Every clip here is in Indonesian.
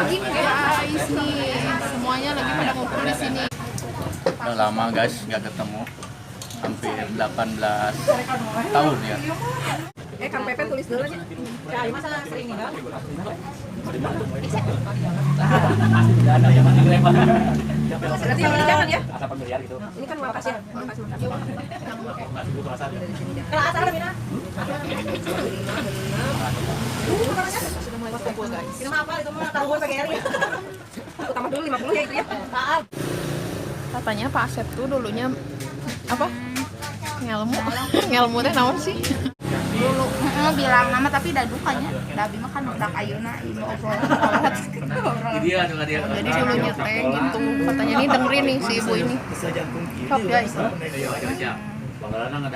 jogging guys nih. Semuanya lagi pada ngumpul di sini. Udah lama guys nggak ketemu, hampir 18 tahun ya. Kang Pepe tulis dulu aja. Ya, masa sering ini kan? Berarti yang ini jangan ya. Asal pembelian gitu. Ini kan uang kas ya. Uang kas. Kalau asal ada mina. Sudah mulai kumpul guys. Ini mah apa? Itu mah taruhan PGRI ya. Aku tambah dulu 50 ya itu ya. Katanya Pak Asep tuh dulunya apa? Ngelmu. Ngelmu teh naon sih? Dulu bilang nama tapi dah dukanya Dabi mah kan udah ayeuna ieu obrol. Jadi dulunya teh gitu. Katanya nih dengerin nih si ibu ini. Sok guys. Nyalah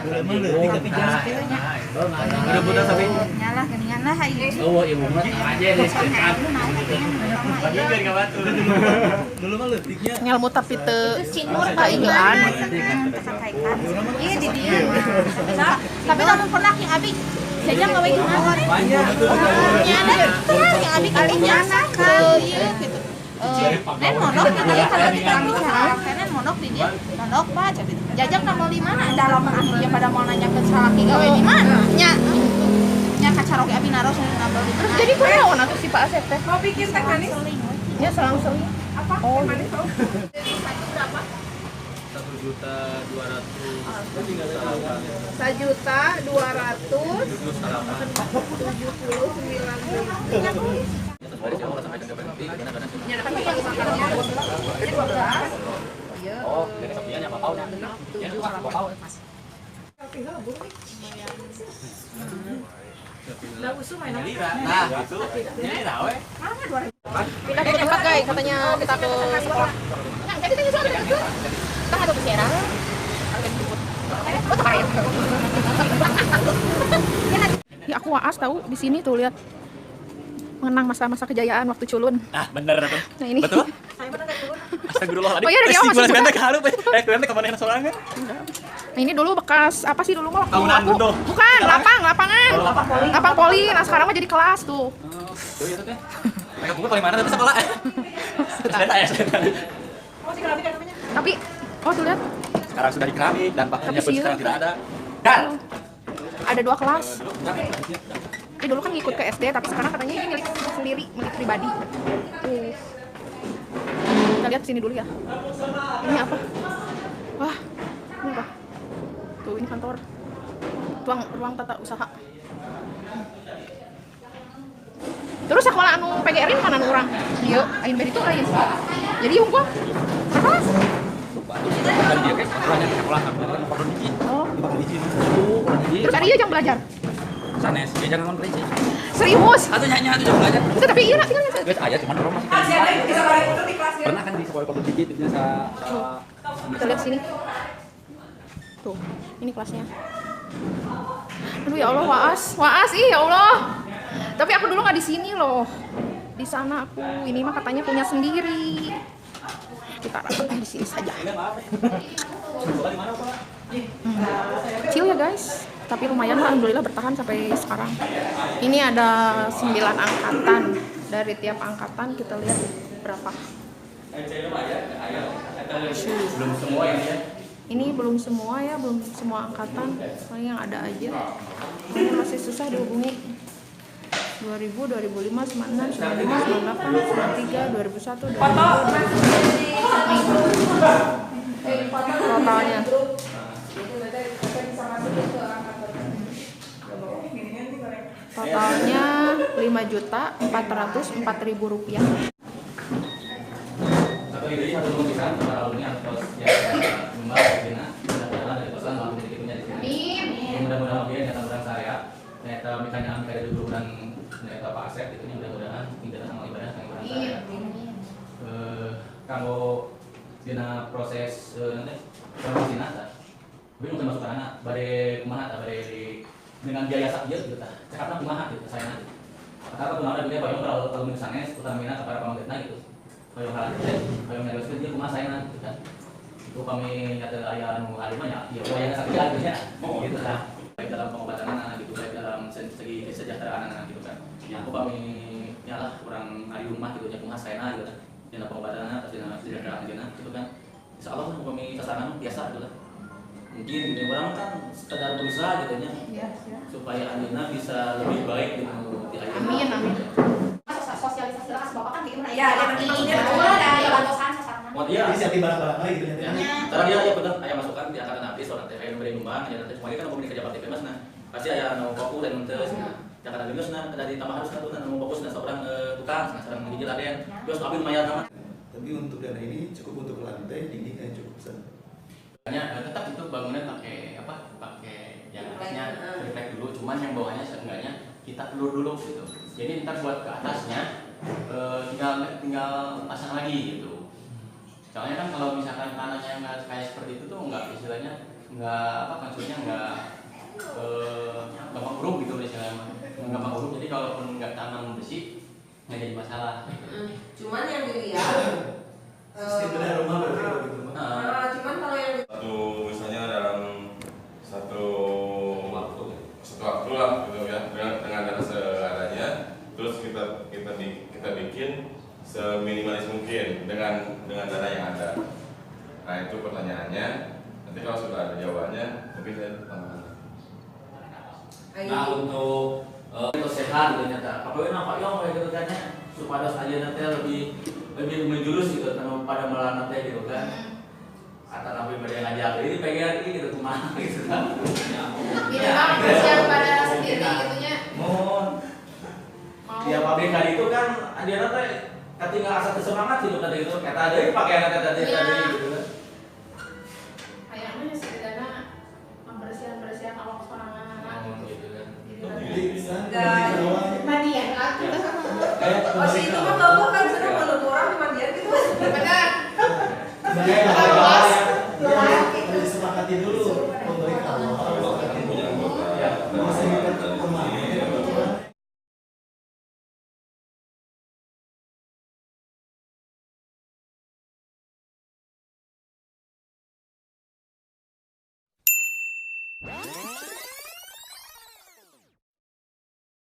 geuningan lah ieu. Oh, ibu mah aja deh. Dulu mah leutiknya. Ngelmu tapi teu Cinur kaingan. Kakaikan. Iya di dia. Tapi kamu pernah yang abi jajang gawe gimana? Nyana kan yang abi kali nyana kan. Iya gitu. Nen monok gitu ya kalau di kami salah. Nen monok di dia. Monok Pak gitu. Jajang mau di mana? Dalaman ahlinya pada mau nanya ke salaki gawe di mana? Nya nya kacaroge abi naros nambah di mana? Jadi kunaon atuh si Pak Asep teh? Mau bikin teh manis? Ya selang-seling. Apa? Oh, Manis tau? Satu berapa? 1.200.000. Oh, dari sapiannya apa tahun? Ya, apa tahun? Nah, itu. Ini rawe. Pindah ke tempat guys, katanya kita ke sekolah. Nah, jadi kita nyusul ke kita nggak tahu Serang. Ya aku waas tahu di sini tuh lihat mengenang masa-masa kejayaan waktu culun. Ah, bener tuh. Nah ini. Betul? Astagfirullah. Oh iya, dari awal masih Gimana halu? Kemana kemana sorangan? Nah ini dulu bekas apa sih dulu mah? Bangunan dulu. Bukan, lapangan. Lapang poli. Nah sekarang mah jadi kelas tuh. Tuh ya tuh teh. Mereka buku paling mana tapi sekolah. Tapi, oh tuh lihat, Sekarang sudah di keramik dan pakainya pun Tapi sekarang tidak ada. Dan ada 2 kelas. Ini dulu kan ngikut ke SD, tapi sekarang katanya ini milik sendiri, milik pribadi. Tuh. Kita lihat sini dulu ya. Ini apa? Wah, ini apa? Tuh ini kantor. Ruang tata usaha. Terus sekolah anu PGRI mana anu urang? Ieu, ain beri itu lain. Jadi yung gua. Kelas. kan dia kan orangnya di sekolah kan kodon hiji. Oh. Bakal hiji. Terus ari ieu jang belajar. Sanes dia jangan ngomong hiji. Serius? Atuh nyanyi atuh jangan belajar. Itu tapi iya tinggal lihat. Guys, aya cuman orang masih. Pernah kan di sekolah kodon hiji itu biasa Kita lihat sini. Tuh, ini kelasnya. Aduh ya Allah, waas, ih ya Allah. Tapi aku dulu nggak di sini loh. Di sana aku, ini mah katanya punya sendiri. Kita rasakan di sini saja. Kecil ya guys, tapi lumayan lah, alhamdulillah bertahan sampai sekarang. Ini ada 9 angkatan. Dari tiap angkatan kita lihat berapa. belum semua yang ya. Ini belum semua ya, belum semua angkatan. Paling yang ada aja. Ini masih susah dihubungi. 2000, 2005, 96, 95, 98, 93, 2001, 2002. Totalnya. Totalnya 5.404.000 rupiah. Satu ide satu lukisan para alumni atau ya memang bina adalah dari pesan mampu memiliki punya di sini. Mudah-mudahan dia datang orang saya. Ternyata misalnya angka itu dulu dan ternyata Pak Asep itu mudah-mudahan tidak sama ibadah dengan orang saya. Kalau dina proses nanti promosi nata, belum masuk ke anak, bare kumaha bare dengan biaya sak ieu gitu tah. Cekapna kumaha gitu saya nanti. Kata kumaha dunia bayang kalau misalnya utamina kepada pamanggetna gitu. Bayang hal itu, bayang negosiasi dia kumaha saya nanti kan. Itu kami nyata aya anu alimanya, ya bayang sak ieu gitu ya. Gitu tah. Baik dalam pengobatan anak gitu, baik dalam segi kesejahteraan anak gitu kan. Yang kami nyalah kurang hari rumah kumah gitu nya kumah saya gitu kan dina pengobatanna atau dina sejahtera ajeuna gitu kan insya Allah kan kami sasaran biasa gitu kan mungkin gini orang kan sekedar berusaha gitu nya Iya. supaya ajeuna bisa lebih baik gitu di ayeuna. Amin, amin. Sosialisasi lah bapak kan bikin Iya, iya, nanti maksudnya coba ada bantuan sasarna. Oh dia Inisiatif barang-barang lagi gitu ya. ya. Karena dia ya betul aya masukan di akan nanti soal teh aya beri nyumbang aya nanti semuanya kan mau kerja bakti bebas nah. Pasti aya nu fokus dan teu nah. Jakarta Geus nah ada ditambah harus satu nu fokus nah seorang tukang nah seorang ngijil aden. Bios abi lumayan nama. Tapi untuk dana ini cukup untuk lantai, dindingnya cukup besar. Tetap itu bangunan pakai apa? Pakai yang atasnya refleks dulu, cuman yang bawahnya seenggaknya kita pelur dulu gitu. Jadi ntar buat ke atasnya tinggal pasang lagi gitu. Soalnya kan kalau misalkan tanahnya nggak kayak seperti itu tuh nggak istilahnya nggak apa maksudnya nggak gampang buruk gitu istilahnya gampang buruk. Jadi kalaupun nggak tanam besi nggak jadi masalah. Cuman yang dilihat Sistem benar rumah berarti kalau gitu. cuman kalau yang misalnya dalam satu waktu lah gitu ya dengan dana seadanya terus kita bikin seminimalis mungkin dengan dana yang ada. Nah itu pertanyaannya nanti kalau sudah ada jawabannya mungkin saya tambahkan. Nah untuk sehat gitu nyata. Apa nampak yang kayak gitu kan ya supaya aja nanti lebih menjurus gitu kan pada melarang nanti gitu kan. Atau nabi pada yang ngajak ini pengen gitu kemana gitu kan. Minimal siap pada sendiri gitunya. Mohon. Ya pabrik kali itu kan dia nanti ketinggalan asa semangat gitu kan gitu. Kata ada pakaian tadi gitu kan. Kayaknya setidaknya pembersihan awak sorangan. Gitu kan. Jadi bisa Mandi ya. kayak masih itu mah kalau kan sudah menurut orang cuma dia gitu. Benar. harus disepakati dulu untuk awal. Punya anggota Masa kita kemarin. What?